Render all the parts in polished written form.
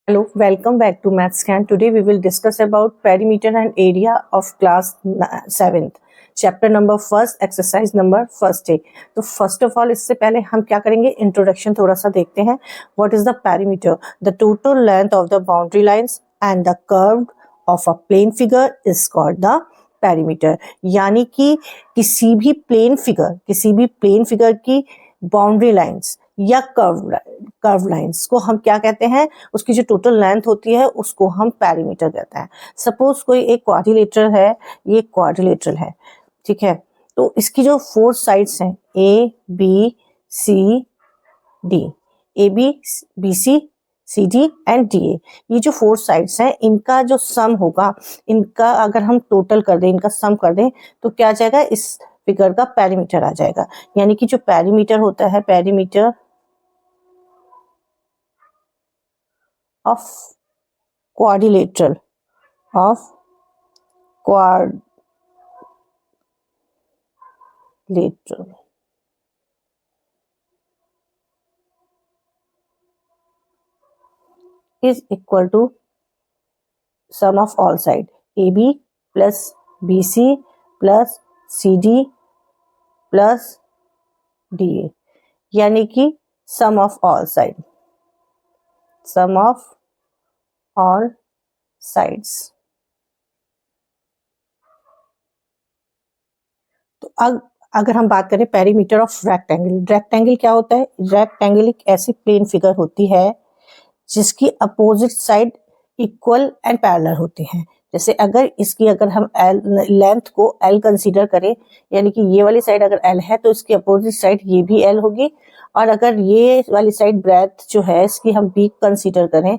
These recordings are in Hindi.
Hello, welcome back to MathScan. Today we will discuss about perimeter and area of class 7th. Chapter number first, exercise number first है. तो फर्स्ट ऑफ ऑल इससे पहले हम क्या करेंगे, इंट्रोडक्शन थोड़ा सा देखते हैं. What is the perimeter? The total length of the boundary lines and the curve of a plane figure is called the perimeter. यानी कि किसी भी प्लेन फिगर की बाउंड्री लाइंस या कर्व लाइंस को हम क्या कहते हैं, उसकी जो टोटल लेंथ होती है उसको हम पेरीमीटर कहते हैं. सपोज कोई एक क्वाड्रिलेटरल है, ये क्वाड्रिलेटरल है, ठीक है. तो इसकी जो 4 साइड्स हैं A B C D, A B C D and D A, ये जो 4 साइड्स हैं इनका जो सम होगा, इनका अगर हम टोटल कर दें, इनका सम कर दें तो क्या आ जाएगा, इस फिगर का पेरीमीटर आ जाएगा. यानी कि जो पेरीमीटर होता है, perimeter of quadrilateral is equal to sum of all side AB plus BC plus CD plus DA, यानी कि sum of all sides. तो अगर हम बात करें पेरीमीटर ऑफ रेक्टेंगल क्या होता है? रेक्टेंगल एक ऐसी प्लेन फिगर होती है जिसकी opposite side equal and parallel होती हैं. जैसे अगर हम लेंथ को L कंसीडर करें, यानी कि ये वाली साइड अगर L है तो इसकी अपोजिट साइड ये भी L होगी, और अगर ये वाली साइड ब्रेथ जो है इसकी हम B कंसीडर करें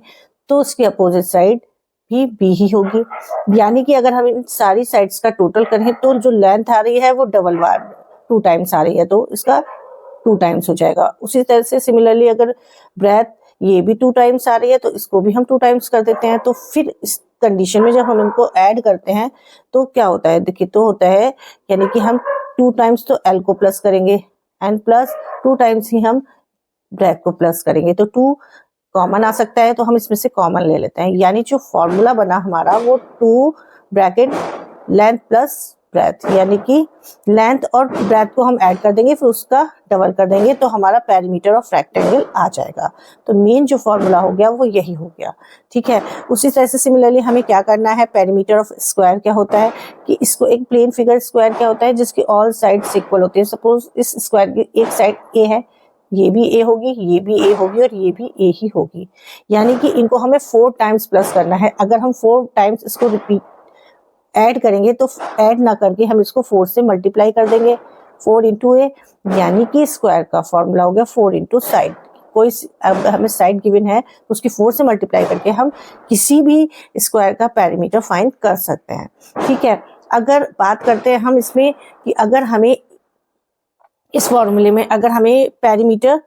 तो इसकी अपोजिट साइड भी B ही होगी. यानी कि अगर हम इन सारी साइड्स का टोटल करें तो जो लेंथ आ रही है वो डबल 2 टाइम्स आ रही है, तो इसका 2 टाइम्स हो जाएगा. उसी तरह से सिमिलरली अगर ब्रेथ ये भी 2 टाइम्स आ रही है तो इसको भी हम 2 टाइम्स कर देते हैं. तो फिर इस कंडीशन में जब हम इनको ऐड करते हैं तो क्या होता है, देखिए तो होता है, यानी कि हम 2 टाइम्स तो L को प्लस करेंगे एंड प्लस 2 टाइम्स ही हम ब्रेथ को प्लस करेंगे, तो 2 कॉमन आ सकता है तो हम इसमें से कॉमन ले लेते हैं. यानी जो फॉर्मूला बना हमारा वो 2 ब्रैकेट लेंथ प्लस ब्रेथ, यानी कि लेंथ और ब्रेथ को हम ऐड कर देंगे, फिर उसका डबल कर देंगे तो हमारा पेरीमीटर ऑफ रेक्टेंगल आ जाएगा. तो मेन जो फॉर्मूला हो गया वो यही हो गया, ठीक है. उसी तरह से सिमिलरली हमें क्या करना है, पेरीमीटर ऑफ स्क्वायर क्या होता है कि इसको एक प्लेन फिगर स्क्वायर क्या होता है जिसकी ऑल साइड्स इक्वल होती है. सपोज इस स्क्वायर की एक साइड ए है, ये भी ए होगी, ये भी ए होगी और ये भी ए ही होगी. यानी कि इनको हमें 4 टाइम्स प्लस करना है. अगर हम 4 टाइम्स इसको रिपीट ऐड करेंगे तो ऐड ना करके हम इसको 4 से मल्टीप्लाई कर देंगे, 4 इंटू ए, यानी कि स्क्वायर का फॉर्मूला हो गया 4 इंटू साइड. कोई अब हमें साइड गिवन है तो उसकी 4 से मल्टीप्लाई करके हम किसी भी स्क्वायर का पेरीमीटर फाइंड कर सकते हैं, ठीक है. अगर बात करते हैं हम इसमें कि अगर हमें इस फॉर्मूले में अगर हमें पेरीमीटर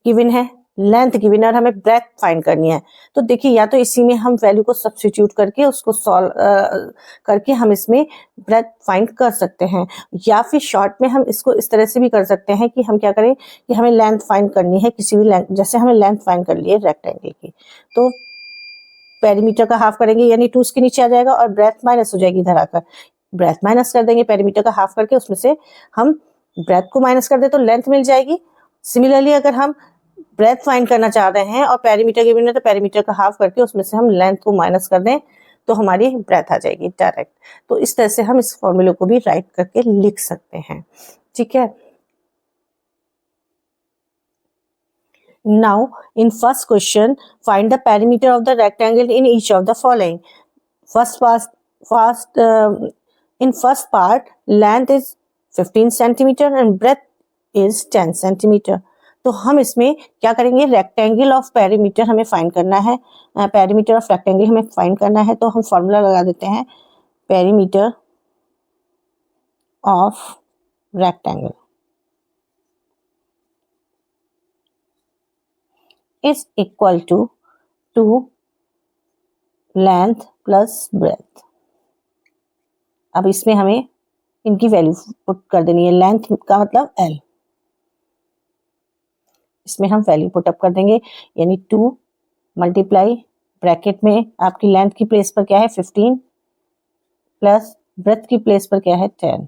गिवन है, लेंथ गिवन है और हमें ब्रेथ फाइंड करनी है, तो देखिए या तो इसी में हम वैल्यू को सब्स्टिट्यूट करके उसको सॉल्व करके हम इसमें ब्रेथ फाइंड कर सकते हैं, या फिर शॉर्ट में हम इसको इस तरह से भी कर सकते हैं कि हम क्या करें कि हमें लेंथ फाइंड करनी है किसी भी लेंथ, जैसे हमें लेंथ फाइंड कर ली है रेक्टेंगल की, तो पेरीमीटर का हाफ करेंगे यानी 2 इसके नीचे आ जाएगा और ब्रेथ माइनस हो जाएगी इधर आकर, ब्रेथ माइनस कर देंगे, पेरीमीटर का हाफ करके उसमें से हम ब्रेथ को माइनस कर दे तो लेंथ मिल जाएगी. सिमिलरली अगर हम ब्रेथ फाइंड करना चाह रहे हैं और पेरीमीटर गिवन है तो पेरीमीटर का हाफ करके उसमें से हम लेंथ को माइनस कर दें तो हमारी ब्रेथ आ जाएगी डायरेक्ट. तो इस तरह से हम इस फॉर्मूले को भी राइट करके लिख सकते हैं, ठीक है. Now in first question, find the perimeter of the rectangle in each of the following. In first part, length is 15 centimeter and breadth is 10 centimeter. तो हम इसमें क्या करेंगे, रेक्टेंगल ऑफ पेरीमीटर हमें फाइंड करना है, पेरीमीटर ऑफ रेक्टेंगल हमें फाइंड करना है. तो हम फॉर्मूला लगा देते हैं, perimeter of rectangle is equal to 2 length plus breadth. अब इसमें हमें इनकी वैल्यू पुट कर देनी है, लेंथ का मतलब L, इसमें हम वैल्यू पुट अप कर देंगे, यानी 2 मल्टीप्लाई ब्रैकेट में आपकी लेंथ की प्लेस पर क्या है 15 प्लस ब्रेथ की प्लेस पर क्या है 10।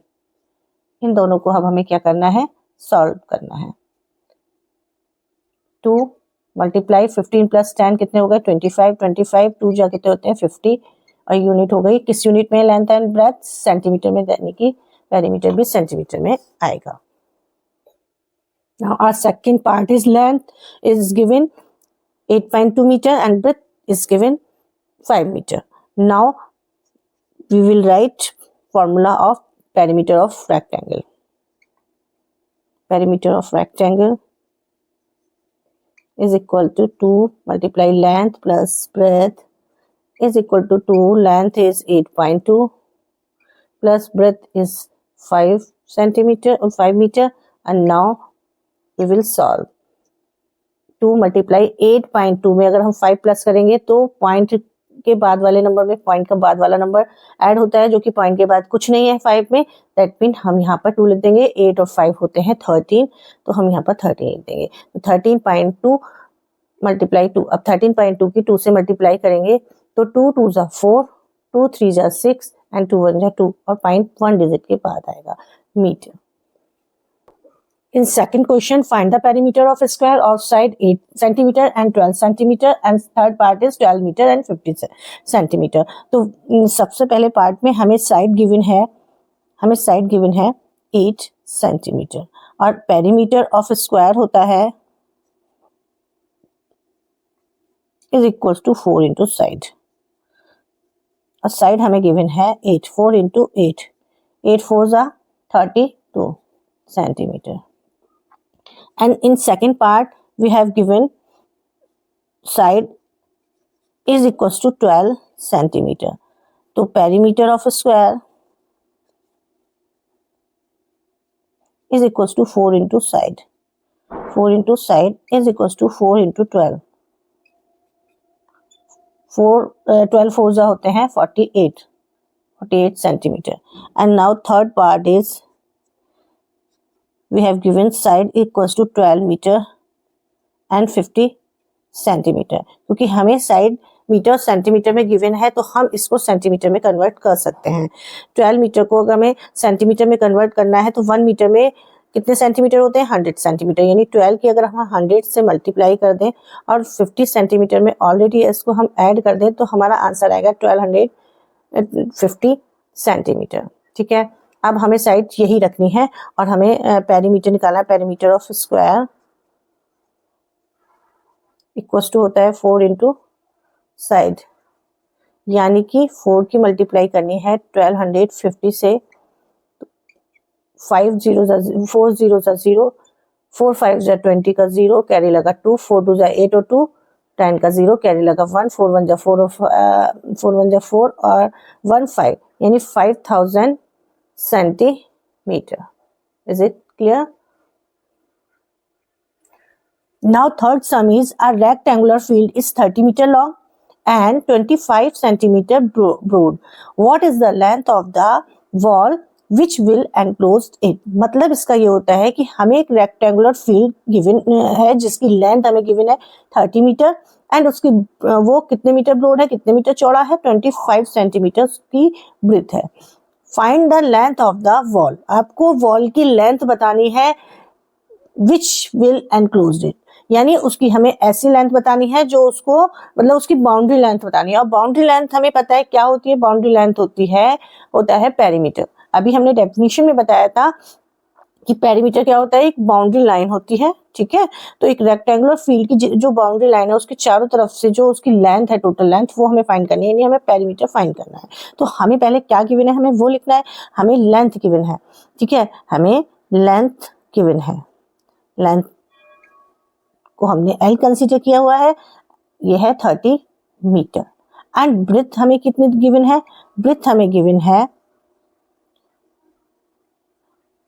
इन दोनों को अब हमें क्या करना है, सॉल्व करना है। 2 मल्टीप्लाई 15 प्लस 10 कितने हो गए 25, 25 2 जा कितने होते हैं 50 और यूनिट हो गई किस यूनिट में, लेंथ एंड ब्रेथ सेंटीमीटर में, यानी कि पेरीमीटर भी सेंटीमीटर में आएगा। Now our second part is length is given 8.2 meter and breadth is given 5 meter. Now we will write formula of perimeter of rectangle. Perimeter of rectangle is equal to 2 multiply length plus breadth is equal to 2. Length is 8.2 plus breadth is 5 centimeter or 5 meter, and now we will solve. 2 multiply 8.2 में अगर हम 5 प्लस करेंगे तो पॉइंट के बाद वाले नंबर में पॉइंट का बाद वाला नंबर ऐड होता है, जो कि पॉइंट के बाद कुछ नहीं है 5 में, दैट मीन हम यहाँ पर 2 लिख देंगे। 8 और 5 होते हैं 13, तो हम यहाँ पर 13 लिख देंगे। तो 13.2 मल्टीप्लाई 2, अब 13.2 की 2 से मल्टीप्लाई करेंगे तो 2 2 जा 4, 2 3 जा 6 एंड 2 1 जा 2 और पॉइंट 1 डिजिट के बाद आएगा metre. In second question, find the perimeter of a square of side 8 centimeter and 12 centimeter, and third part is 12 meter and 50 centimeter. तो सबसे पहले पार्ट में हमें साइड गिवन है 8 सेंटीमीटर और पेरीमीटर ऑफ स्क्वायर होता है is equals to 4 into side, और साइड हमें गिवन है 8, 4 इंटू 8, 8 4 जा 32 centimeter. And in second part we have given side is equals to 12 centimeter. तो perimeter of a square is equals to 4 into side. 4 into side is equals to 4 into 12. 12 4 जा होते हैं 48 centimeter. And now third part is we have given side equals to 12 meter and 50 centimetre, क्योंकि हमें साइड मीटर सेंटीमीटर में गिवन है तो हम इसको सेंटीमीटर में कन्वर्ट कर सकते हैं। 12 मीटर को अगर हमें सेंटीमीटर में कन्वर्ट करना है तो 1 मीटर में कितने सेंटीमीटर होते हैं 100 सेंटीमीटर, यानी 12 की अगर हम 100 से मल्टीप्लाई कर दें और 50 सेंटीमीटर में ऑलरेडी इसको हम ऐड कर दें तो हमारा आंसर आएगा 1250 सेंटीमीटर। ठीक है, अब हमें साइड यही रखनी है और हमें पेरीमीटर निकालना है। Perimeter of square equals to होता है 4 इंटू साइड, यानी कि 4 की मल्टीप्लाई करनी है 1250 से, 5 0 4 0 0, 4 5 जा 20 का 0 कैरी लगा 2, 4 2 जा 8 और 2 10 का 0 कैरी लगा 1, 4 1 जा 4 और 4 1 जा 4 और 1 5, यानी 5000 centimeter. Is it clear? Now third sum is a rectangular field is 30 meter long and 25 centimeter broad. What is the length of the wall which will enclose it? मतलब इसका ये होता है कि हमें एक रेक्टेंगुलर फील्ड गिवन है जिसकी लेंथ हमें गिवन है 30 मीटर एंड उसकी वो कितने मीटर ब्रॉड है, कितने मीटर चौड़ा है, 25 सेंटीमीटर की ब्रेथ है। Find the length of the wall, आपको वॉल की लेंथ बतानी है विच विल एनक्लोज इट, यानी उसकी हमें ऐसी लेंथ बतानी है जो उसको मतलब उसकी बाउंड्री लेंथ बतानी है। और बाउंड्री लेंथ हमें पता है क्या होती है, बाउंड्री लेंथ होता है पेरीमीटर। अभी हमने डेफिनेशन में बताया था कि पेरीमीटर क्या होता है, एक बाउंड्री लाइन होती है। ठीक है, तो एक रेक्टेंगुलर फील्ड की जो बाउंड्री लाइन है उसके चारों तरफ से जो उसकी लेंथ है, टोटल लेंथ, वो हमें फाइंड करनी है, यानी हमें पेरीमीटर फाइंड करना है। तो हमें पहले क्या गिवन है, हमें वो लिखना है, हमें लेंथ गिवन है। ठीक है, हमें लेंथ गिवन है, लेंथ को हमने L कंसीडर किया हुआ है, ये है 30 मीटर। एंड ब्रेथ हमें कितनी गिवन है, ब्रेथ हमें गिवन है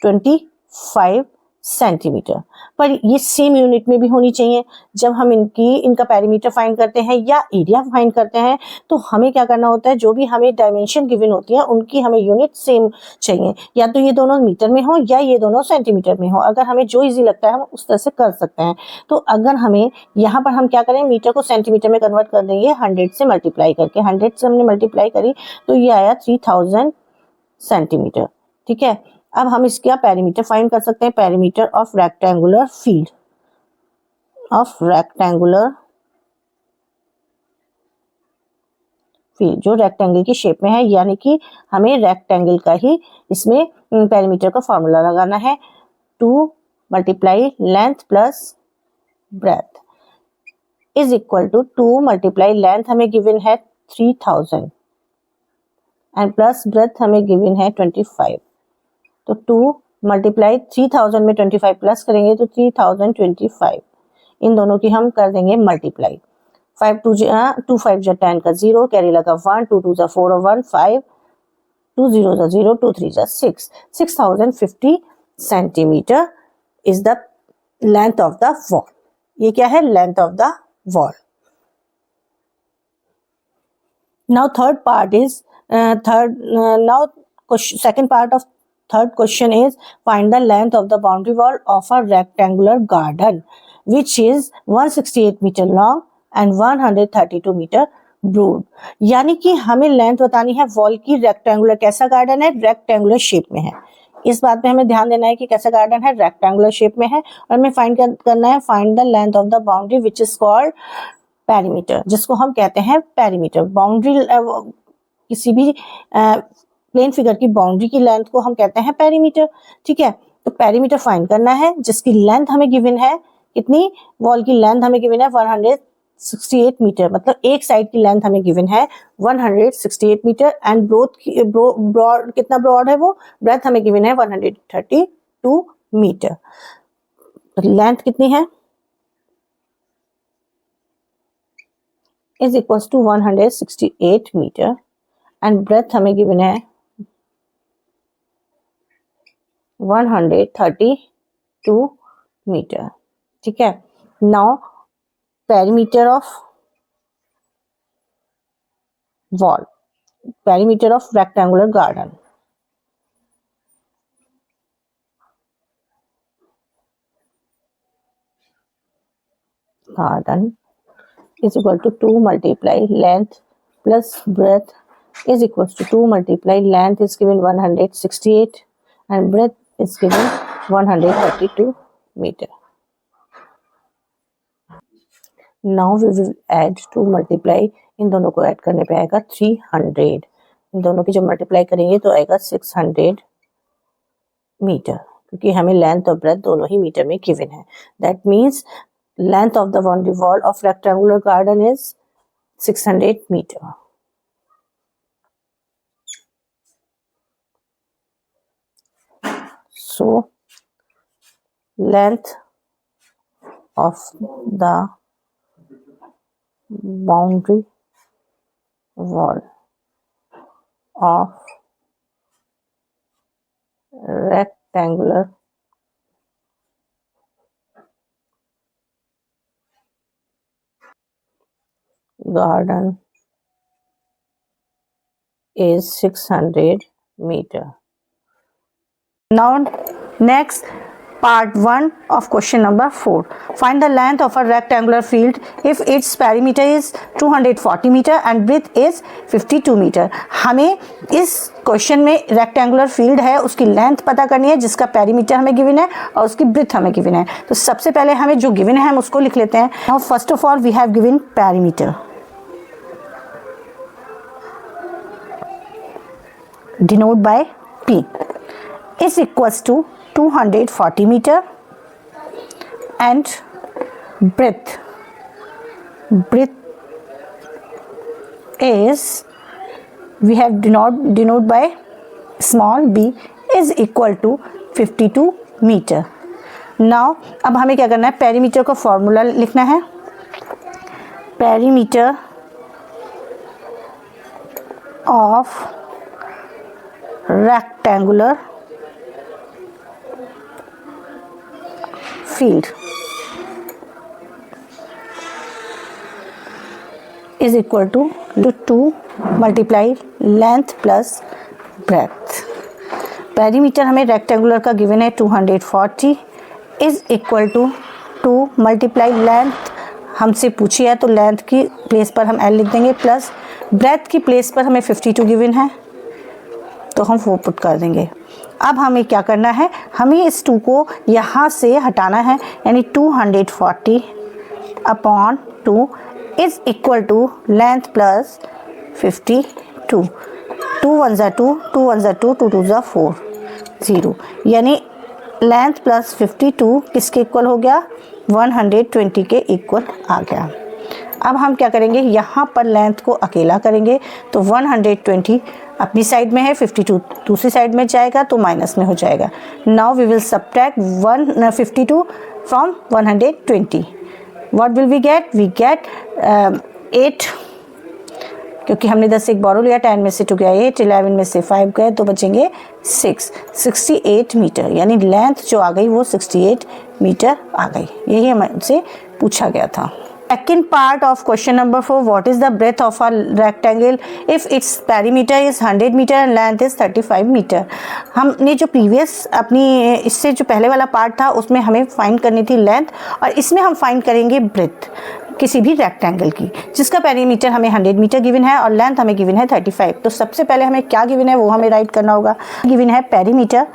25 सेंटीमीटर। पर ये सेम यूनिट में भी होनी चाहिए। जब हम इनका पेरीमीटर फाइंड करते हैं या एरिया फाइंड करते हैं तो हमें क्या करना होता है, जो भी हमें डायमेंशन गिवन होती है उनकी हमें यूनिट सेम चाहिए, या तो ये दोनों मीटर में हो या ये दोनों सेंटीमीटर में हो। अगर हमें जो इजी लगता है हम उस तरह से कर सकते हैं। तो अगर हमें यहाँ पर हम क्या करें, मीटर को सेंटीमीटर में कन्वर्ट कर देंगे 100 से मल्टीप्लाई करके। 100 से हमने मल्टीप्लाई करी तो ये आया 3000 सेंटीमीटर। ठीक है, अब हम इसका पेरीमीटर फाइंड कर सकते हैं। पेरीमीटर ऑफ रेक्टेंगुलर फील्ड जो रेक्टेंगल की शेप में है, यानी कि हमें रेक्टेंगल का ही इसमें पेरीमीटर का फॉर्मूला लगाना है। 2 multiply length plus breadth is equal to 2 multiply length हमें गिवन है 3000 एंड प्लस ब्रेथ हमें गिवन है 25। तो 2 मल्टीप्लाई 3000 में 25 प्लस करेंगे तो 3025। इन दोनों की हम कर देंगे मल्टीप्लाई। 5 2 5 10 का 0, कैरी लगा 1, 2 2 4 और 1 5, 2 0 0, 2 3 6, 6050 centimetre is the length of the wall. ये क्या है, length of the wall. Now third part is second part of third question is find the length of the boundary wall of a rectangular garden which is 168 meter long and 132 meter broad। यानी कि हमें लेंथ बतानी है वॉल की। रेक्टेंगुलर कैसा गार्डन है, रेक्टेंगुलर शेप में है। इस बात पे हमें ध्यान देना है कि कैसा गार्डन है, रेक्टेंगुलर शेप में है। और हमें फाइंड करना है find the length of the boundary which is called perimeter, जिसको हम कहते हैं पेरीमीटर। बाउंड्री किसी भी प्लेन फिगर की बाउंड्री की लेंथ को हम कहते हैं पेरीमीटर। ठीक है, तो पेरीमीटर फाइंड करना है जिसकी लेंथ हमें गिवन है कितनी, वॉल की लेंथ हमें गिवन है 168 मीटर, मतलब एक साइड की लेंथ हमें गिवन है 168 मीटर एंड ब्रॉड कितना ब्रॉड है वो, ब्रेथ हमें गिवन है 132 मीटर। तो लेंथ कितनी है is equals to 168 metre and breadth हमें गिवन है 132 मीटर। ठीक है, now perimeter of wall, perimeter of rectangular garden is equal to 2 multiply length plus breadth is equals to 2 multiply length is given 168 and breadth is given 132 meter. Now we will add to multiply, इन दोनों को ऐड करने पे आएगा 300। इन दोनों की जब मल्टीप्लाई करेंगे तो आएगा 600 मीटर, क्योंकि हमें लेंथ और ब्रेथ दोनों ही मीटर में गिवन है। That means length of the boundary wall of rectangular garden is 600 meter. So length of the boundary wall of rectangular garden is 600 meter. Now next part 1 of question number 4. Find the length of a rectangular field if its perimeter is 240 meter and width is 52 meter. हमें इस क्वेश्चन में रेक्टेंगुलर फील्ड है, उसकी लेंथ पता करनी है जिसका पेरीमीटर हमें गिवन है और उसकी ब्रेथ हमें गिवन है। तो सबसे पहले हमें जो गिवन है हम उसको लिख लेते हैं। Now first of all we have given perimeter denoted by P is equals to 240 meter and breadth is we have denoted by small b is equal to 52 meter. Now अब हमें क्या करना है, पेरीमीटर का फॉर्मूला लिखना है। Perimeter of rectangular field is equal to 2 multiply length plus breadth. Perimeter हमें रेक्टेंगुलर का गिवन है 240 is equal to 2 multiply length हमसे पूछी है तो लेंथ की प्लेस पर हम L लिख देंगे प्लस ब्रेथ की प्लेस पर हमें 52 गिवन है तो हम 4 पुट कर देंगे। अब हमें क्या करना है, हमें इस 2 को यहाँ से हटाना है यानी 240 upon 2 is equal to length plus 52। 2 1 ज़ा 2, 2 1 ज़ा 2, 2 2 ज़ा 4, 0 यानी लेंथ प्लस 52 किसके इक्वल हो गया, 120 के इक्वल आ गया। अब हम क्या करेंगे, यहाँ पर लेंथ को अकेला करेंगे तो 120 अपनी साइड में है, 52 दूसरी साइड में जाएगा तो माइनस में हो जाएगा। Now we will subtract 52 from 120। What will we get, we get 8 क्योंकि हमने 10 से 1 बोरो लिया, 10 में से 2 गया 8, 11 में से 5 गए तो बचेंगे 6, 68 मीटर यानी लेंथ जो आ गई वो 68 मीटर आ गई। यही हमसे पूछा गया था। Second part of question number 4, what is the breadth of a rectangle if its perimeter is 100 meter and length is 35 meter। हमने जो प्रीवियस अपनी इससे जो पहले वाला पार्ट था उसमें हमें फाइंड करनी थी लेंथ और इसमें हम फाइंड करेंगे ब्रेथ किसी भी रेक्टेंगल की जिसका पेरीमीटर हमें 100 मीटर गिवन है और लेंथ हमें गिवन है 35। तो सबसे पहले हमें क्या गिवन है वो हमें राइट करना होगा। गिवन है perimeter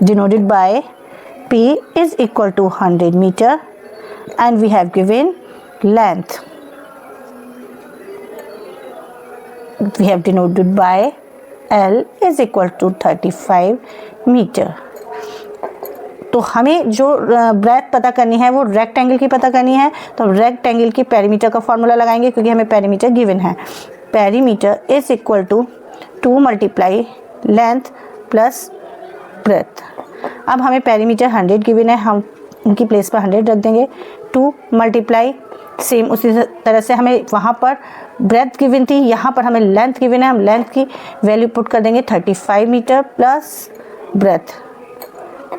denoted by P is equal to 100 meter and we have given length. We have denoted by L is equal to 35 meter. तो हमें जो ब्रेथ पता करनी है वो रेक्टेंगल की पता करनी है तो रेक्टेंगल की पेरीमीटर का फॉर्मूला लगाएंगे क्योंकि हमें पेरीमीटर गिवन है। Perimeter is equal to 2 multiply length plus breadth. अब हमें पेरीमीटर 100 गिवन है, हम उनकी प्लेस पर 100 रख देंगे। 2 मल्टीप्लाई सेम उसी तरह से हमें वहाँ पर ब्रेथ गिवन थी, यहाँ पर हमें लेंथ गिवन है, हम लेंथ की वैल्यू पुट कर देंगे 35 मीटर प्लस ब्रेथ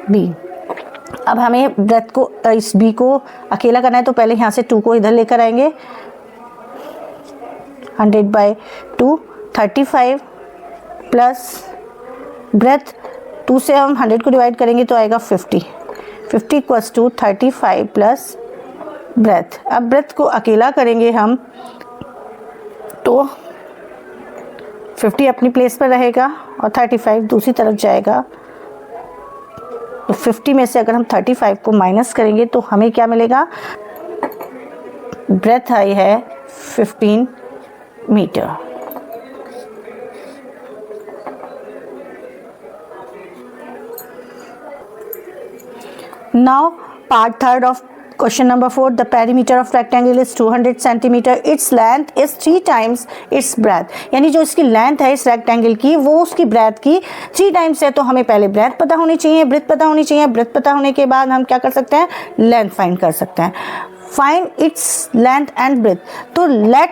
बी। अब हमें ब्रेथ को इस बी को अकेला करना है तो पहले यहाँ से 2 को इधर लेकर आएंगे। 100/2 35 प्लस ब्रेथ 2 से हम 100 को डिवाइड करेंगे तो आएगा 50 इक्वल्स टू 35 प्लस ब्रेथ। अब ब्रेथ को अकेला करेंगे हम तो 50 अपनी प्लेस पर रहेगा और 35 दूसरी तरफ जाएगा। तो 50 में से अगर हम 35 को माइनस करेंगे तो हमें क्या मिलेगा, ब्रेथ आई है 15 metre. Now part 3rd of question number 4, the perimeter of rectangle is 200 centimeter, its length is 3 times its breadth। यानी जो इसकी लेंथ है इस रेक्टेंगल की वो उसकी ब्रेथ की 3 टाइम्स है तो हमें पहले ब्रेथ पता होनी चाहिए, ब्रेथ पता होनी चाहिए। ब्रेथ पता होने के बाद हम क्या कर सकते हैं, लेंथ फाइंड कर सकते हैं। Find its length and breadth. तो let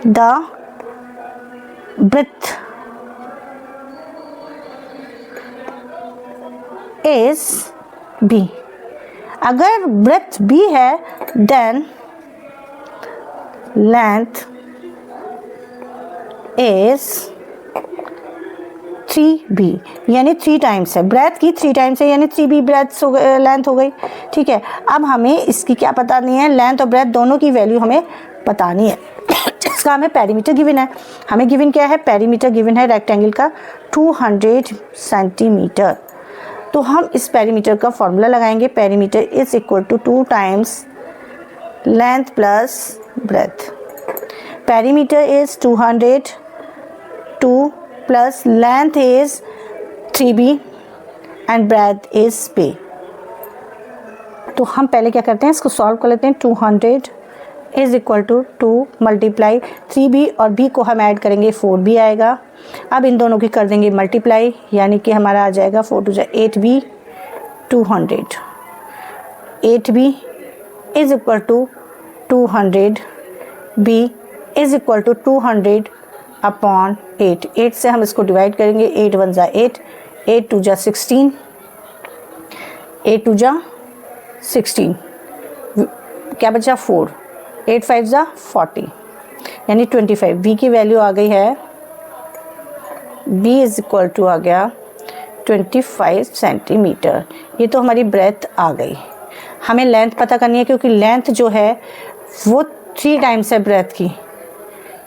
the breadth is B। अगर ब्रेथ B है देन लेंथ इज 3B यानी 3 टाइम्स है, ब्रेथ की 3 टाइम्स है यानी 3B ब्रेथ लेंथ हो गई। ठीक है, अब हमें इसकी क्या बतानी है, लेंथ और ब्रेथ दोनों की वैल्यू हमें बतानी है। इसका हमें पेरीमीटर गिवन है, हमें गिवन क्या है, पेरीमीटर गिवन है रेक्टेंगल का 200 सेंटीमीटर। तो हम इस पेरीमीटर का फॉर्मूला लगाएंगे। Perimeter is equal to 2 times length plus breadth. Perimeter is 200, 2 plus length is 3B and breadth is B। तो हम पहले क्या करते हैं, इसको सॉल्व कर लेते हैं। 200 is equal to 2 multiply 3B और B को हम ऐड करेंगे 4B आएगा। अब इन दोनों की कर देंगे मल्टीप्लाई यानी कि हमारा आ जाएगा 4 2 8B 200। 8B is equal to 200, B is equal to 200 upon 8। 8 से हम इसको डिवाइड करेंगे, 8 1 जा 8, 8 2 जा 16, 8 2 जा 16, क्या बचा 4, 8 5 जा 40 यानी 25। बी की वैल्यू आ गई है, बी इज इक्वल टू आ गया 25 सेंटीमीटर। ये तो हमारी ब्रेथ आ गई। हमें लेंथ पता करनी है क्योंकि लेंथ जो है वो 3 टाइम्स है ब्रेथ की।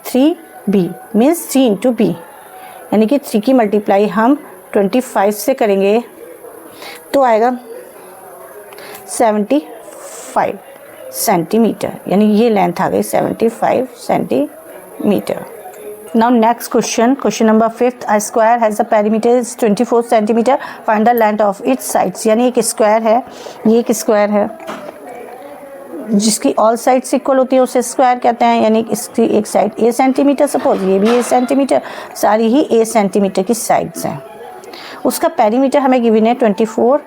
3b मीन्स 3 इंटू बी, यानी कि 3 की मल्टीप्लाई हम 25 से करेंगे तो आएगा 75 सेंटीमीटर, यानी ये लेंथ आ गई 75 centimetre. Now next question, question number 5th. A square has a perimeter is 24 centimeter. Find the length of its sides. यानी एक स्क्वायर है, ये एक स्क्वायर है जिसकी ऑल साइड्स इक्वल होती है, उसे स्क्वायर कहते हैं। यानी इसकी एक साइड a सेंटीमीटर, सपोज ये भी a सेंटीमीटर, सारी ही a सेंटीमीटर की साइड्स हैं। उसका पेरीमीटर हमें गिवन है 24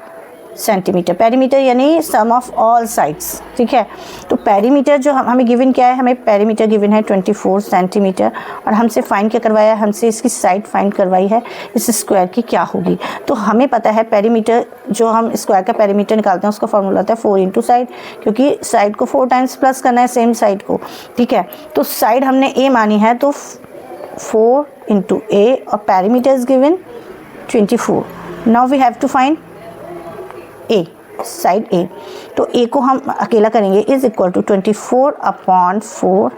सेंटीमीटर। पेरीमीटर यानी सम ऑफ ऑल साइड्स, ठीक है। तो पेरीमीटर जो हमें गिवन क्या है, हमें पेरीमीटर गिवन है 24 सेंटीमीटर और हमसे फाइंड क्या करवाया, हमसे इसकी साइड फाइंड करवाई है इस स्क्वायर की क्या होगी। तो हमें पता है पेरीमीटर, जो हम स्क्वायर का पेरीमीटर निकालते हैं उसका फॉर्मूला होता है 4 इंटू साइड, क्योंकि साइड को 4 टाइम्स प्लस करना है सेम साइड को, ठीक है। तो साइड हमने ए मानी है तो 4 इंटू ए और perimeter is given 24। Now we have to find a, side a. तो ए को हम अकेला करेंगे, इज इक्वल टू 24 अपॉन 4।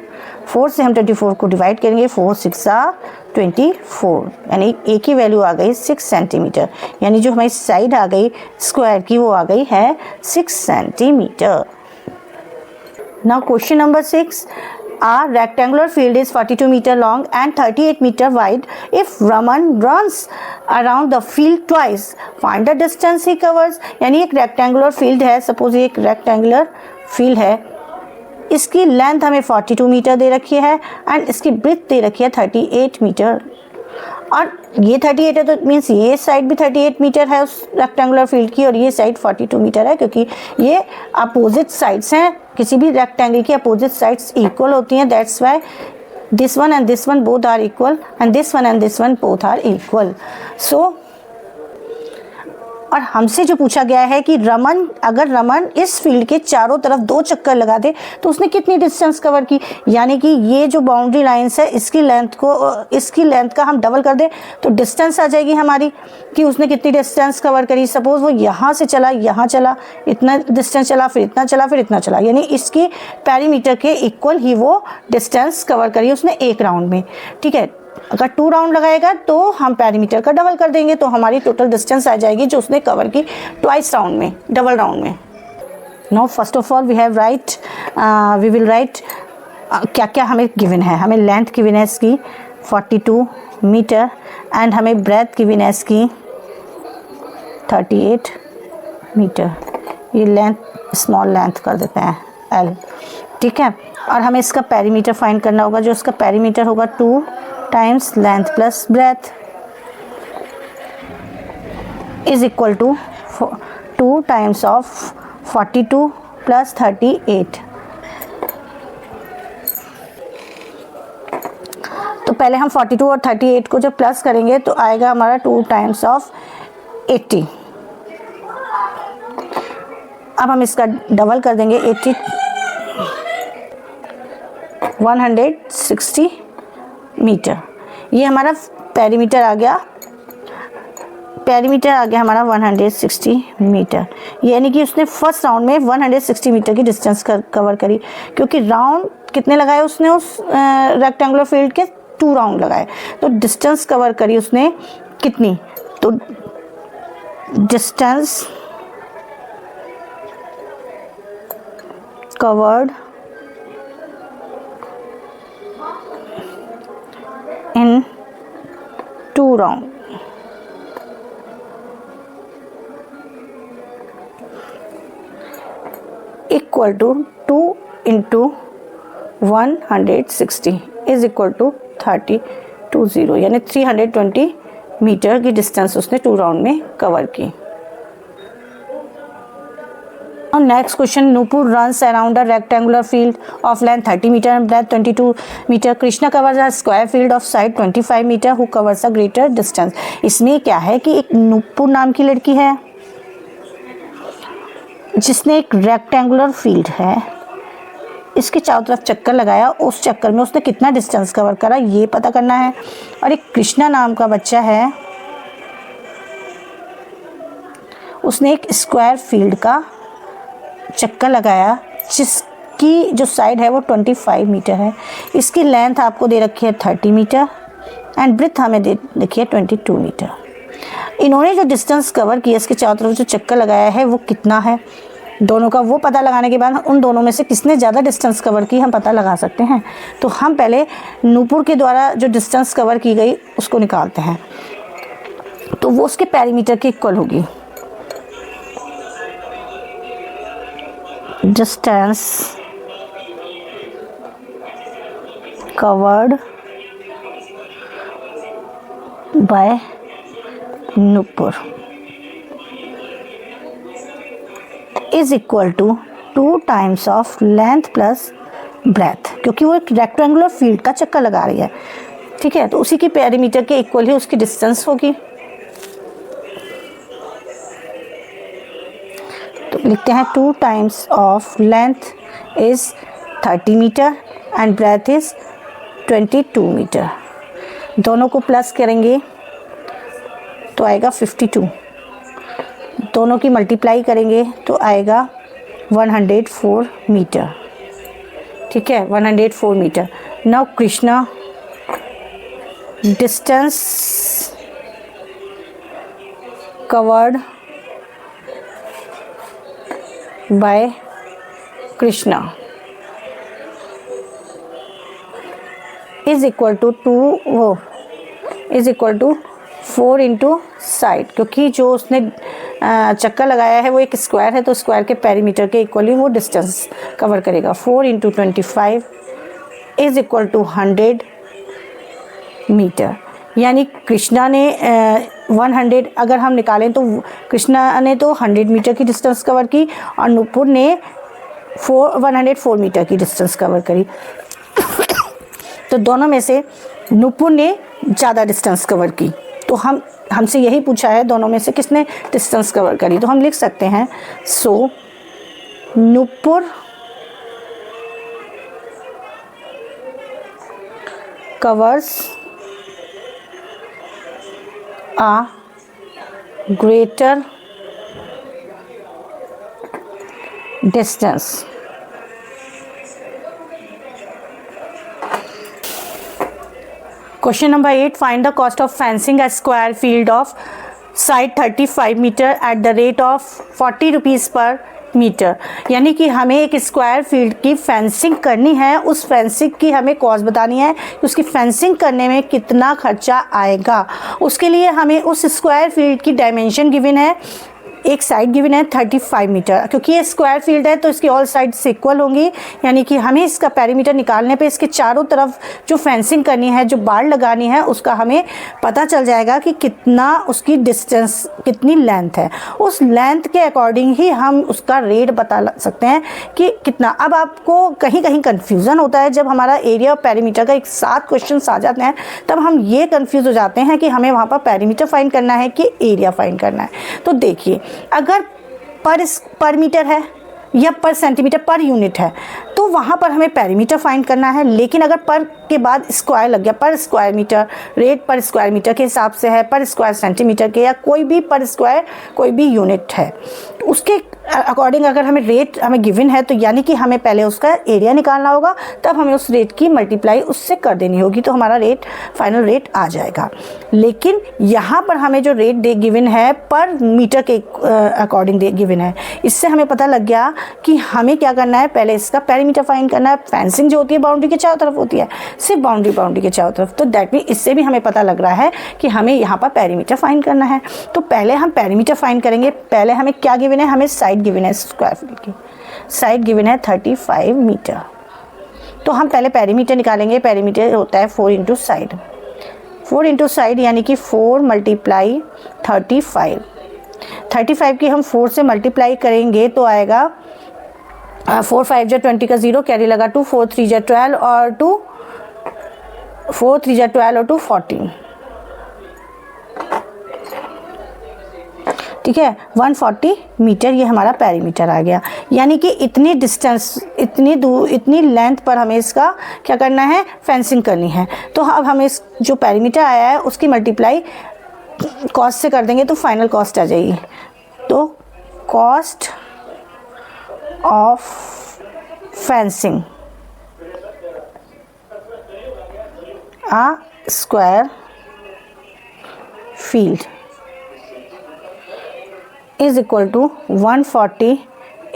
4 से हम 24 को डिवाइड करेंगे, 4 6 24, यानी ए की वैल्यू आ गई 6 सेंटीमीटर। यानी जो हमारी साइड आ गई स्क्वायर की वो आ गई है 6 centimetre. Now question number 6, a rectangular field is 42 meter long and 38 meter wide. If Raman runs around the field twice, find the distance he covers. यानी एक rectangular field है, सपोज ये एक rectangular field है, इसकी लेंथ हमें 42 मीटर दे रखी है एंड इसकी ब्रेथ दे रखी है 38 मीटर। और ये 38 है तो मीन्स ये साइड भी 38 मीटर है उस रेक्टेंगुलर फील्ड की और ये साइड 42 मीटर है, क्योंकि ये अपोजिट साइड्स हैं। किसी भी रेक्टेंगल की अपोजिट साइड्स इक्वल होती हैं, that's why this one and this one both are equal and this one and this one both are equal. So और हमसे जो पूछा गया है कि रमन, अगर रमन इस फील्ड के चारों तरफ 2 चक्कर लगा दे तो उसने कितनी डिस्टेंस कवर की। यानी कि ये जो बाउंड्री लाइंस है इसकी लेंथ का हम डबल कर दें तो डिस्टेंस आ जाएगी हमारी कि उसने कितनी डिस्टेंस कवर करी। सपोज वो यहाँ से चला, यहाँ चला, इतना डिस्टेंस चला, फिर इतना चला, फिर इतना चला, यानी इसकी पेरीमीटर के इक्वल ही वो डिस्टेंस कवर करी उसने एक राउंड में, ठीक है। अगर 2 राउंड लगाएगा तो हम पेरीमीटर का डबल कर देंगे तो हमारी टोटल डिस्टेंस आ जाएगी जो उसने कवर की ट्वाइस राउंड में, डबल राउंड में। Now first of all we will write क्या क्या हमें गिवन है। हमें लेंथ गिवन है इसकी 42 मीटर एंड हमें ब्रेथ गिवन है इसकी 38 मीटर। ये लेंथ स्मॉल लेंथ कर देते हैं L, ठीक है। और हमें इसका पेरीमीटर फाइंड करना होगा, जो इसका पेरीमीटर होगा 2 times length plus breadth is equal to 2 times of 42 plus 38। तो पहले हम 42 और 38 को जब प्लस करेंगे तो आएगा हमारा 2 टाइम्स ऑफ 80। अब हम इसका डबल कर देंगे 80, 160 मीटर। ये हमारा पेरीमीटर आ गया, हमारा 160 मीटर। यानी कि उसने फर्स्ट राउंड में 160 मीटर की डिस्टेंस कवर करी, क्योंकि राउंड कितने लगाए उसने उस रेक्टेंगुलर फील्ड के 2 राउंड लगाए, तो डिस्टेंस कवर करी उसने कितनी, तो distance covered in 2 round equal to 2 into 160 is equal to 320, यानी 320 मीटर की डिस्टेंस उसने 2 राउंड में कवर की। Next question, Nupur runs around a rectangular field of length 30 meter and breadth 22 meter. Krishna covers a square field of side 25 meter. Who covers a greater distance? इसमें क्या है कि एक नूपुर नाम की लड़की है जिसने एक रेक्टेंगुलर फील्ड है, इसके चारों तरफ चक्कर लगाया, उस चक्कर में उसने कितना डिस्टेंस कवर करा ये पता करना है। और एक कृष्णा नाम का बच्चा है, उसने एक स्क्वायर फील्ड का चक्कर लगाया जिसकी जो साइड है वो 25 मीटर है। इसकी लेंथ आपको दे रखी है 30 मीटर एंड ब्रेथ हमें दे रखी है 22 मीटर। इन्होंने जो डिस्टेंस कवर किया, इसके चारों तरफ जो चक्कर लगाया है वो कितना है, दोनों का वो पता लगाने के बाद उन दोनों में से किसने ज़्यादा डिस्टेंस कवर की हम पता लगा सकते हैं। तो हम पहले नूपुर के द्वारा जो डिस्टेंस कवर की गई उसको निकालते हैं, तो वो उसके पेरीमीटर के इक्वल होगी। Distance covered by Nupur is equal to 2 times of length plus breadth, क्योंकि वो एक रेक्टेंगुलर फील्ड का चक्कर लगा रही है, ठीक है। तो उसी की पेरीमीटर के इक्वल ही उसकी डिस्टेंस होगी। तो लिखते हैं 2 times of length is 30 metre and breadth is 22 metre. दोनों को प्लस करेंगे तो आएगा 52, दोनों की मल्टीप्लाई करेंगे तो आएगा 104 मीटर, ठीक है, 104 metre. Now Krishna distance covered by Krishna is equal to 4 into side, क्योंकि जो उसने चक्कर लगाया है वो एक स्क्वायर है, तो स्क्वायर के पेरीमीटर के इक्वली वो डिस्टेंस कवर करेगा। 4 into 25 is equal to 100 metre. यानी कृष्णा ने 100 अगर हम निकालें तो कृष्णा ने तो 100 मीटर की डिस्टेंस कवर की और नूपुर ने 104 मीटर की डिस्टेंस कवर करी। तो दोनों में से नूपुर ने ज़्यादा डिस्टेंस कवर की, तो हमसे यही पूछा है दोनों में से किसने डिस्टेंस कवर करी। तो हम लिख सकते हैं सो Nupur covers a greater distance. Question number 8. Find the cost of fencing a square field of side 35 meter at the rate of 40 rupees per metre. यानी कि हमें एक स्क्वायर फील्ड की फेंसिंग करनी है, उस फेंसिंग की हमें कॉस्ट बतानी है कि उसकी फेंसिंग करने में कितना खर्चा आएगा। उसके लिए हमें उस स्क्वायर फील्ड की डायमेंशन गिवन है, एक साइड गिवन है 35 मीटर, क्योंकि ये स्क्वायर फील्ड है तो इसकी ऑल साइड्स इक्वल होंगी। यानी कि हमें इसका पेरीमीटर निकालने पे इसके चारों तरफ जो फेंसिंग करनी है, जो बाड़ लगानी है, उसका हमें पता चल जाएगा कि कितना उसकी डिस्टेंस, कितनी लेंथ है। उस लेंथ के अकॉर्डिंग ही हम उसका रेट बता सकते हैं कि कितना। अब आपको कहीं कहीं कन्फ्यूज़न होता है, जब हमारा एरिया और पेरीमीटर का एक साथ क्वेश्चन आ जाते हैं तब हम ये कन्फ्यूज़ हो जाते हैं कि हमें वहाँ पर पेरीमीटर फाइंड करना है कि एरिया फाइंड करना है। तो देखिए, अगर पर मीटर है या पर सेंटीमीटर पर यूनिट है तो वहाँ पर हमें पेरीमीटर फाइंड करना है। लेकिन अगर पर के बाद स्क्वायर लग गया, पर स्क्वायर मीटर, रेट पर स्क्वायर मीटर के हिसाब से है, पर स्क्वायर सेंटीमीटर के, या कोई भी पर स्क्वायर कोई भी यूनिट है, उसके अकॉर्डिंग अगर हमें रेट हमें गिवन है तो यानी कि हमें पहले उसका एरिया निकालना होगा, तब हमें उस रेट की मल्टीप्लाई उससे कर देनी होगी, तो हमारा रेट फाइनल रेट आ जाएगा। लेकिन यहाँ पर हमें जो रेट गिवन है पर मीटर के अकॉर्डिंग गिवन है, इससे हमें पता लग गया कि हमें क्या करना है, पहले इसका पेरीमीटर फाइंड करना है। फेंसिंग जो होती है बाउंड्री के चारों तरफ होती है, सिर्फ बाउंड्री के चारों तरफ, तो दैट मीन इससे भी हमें पता लग रहा है कि हमें यहाँ पर पेरीमीटर फाइंड करना है। तो पहले हम पेरीमीटर फाइंड करेंगे। पहले हमें क्या गिवन है, हमें साइड गिवन है, स्क्वायर फील्ड की साइड गिवन है 35 मीटर। तो हम पहले पेरीमीटर निकालेंगे। पेरीमीटर होता है 4 इंटू साइड, 4 इंटू साइड यानी कि 4 मल्टीप्लाई 35। 35 की हम 4 से मल्टीप्लाई करेंगे तो आएगा 4 5 जा 20 का 0, कैरी लगा 2, 4 3 जा 12 और 2 4 3 जा 12 और 2 14, ठीक है। 140 मीटर ये हमारा पेरीमीटर आ गया। यानी कि इतनी डिस्टेंस, इतनी लेंथ पर हमें इसका क्या करना है, फेंसिंग करनी है। तो अब हमें इस जो पेरीमीटर आया है उसकी मल्टीप्लाई कॉस्ट से कर देंगे तो फाइनल कॉस्ट आ जाएगी। तो cost of fencing a square field is equal to 140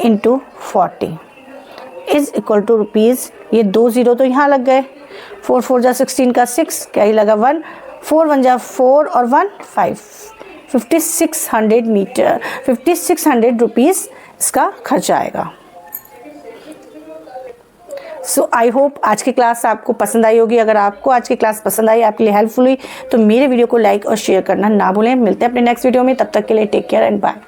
into 40 is equal to rupees, ये 2 0 तो यहाँ लग गए, 4 4 जा 16 का 6, क्या लगा 1, 4 1 जा 4 और 1 5, 5600 मीटर, 5600 रुपीज़ इसका खर्चा आएगा। सो आई होप आज की क्लास आपको पसंद आई होगी। अगर आपको आज की क्लास पसंद आई, आपके लिए हेल्पफुल हुई, तो मेरे वीडियो को लाइक और शेयर करना ना भूलें। मिलते हैं अपने नेक्स्ट वीडियो में, तब तक के लिए टेक केयर एंड बाय।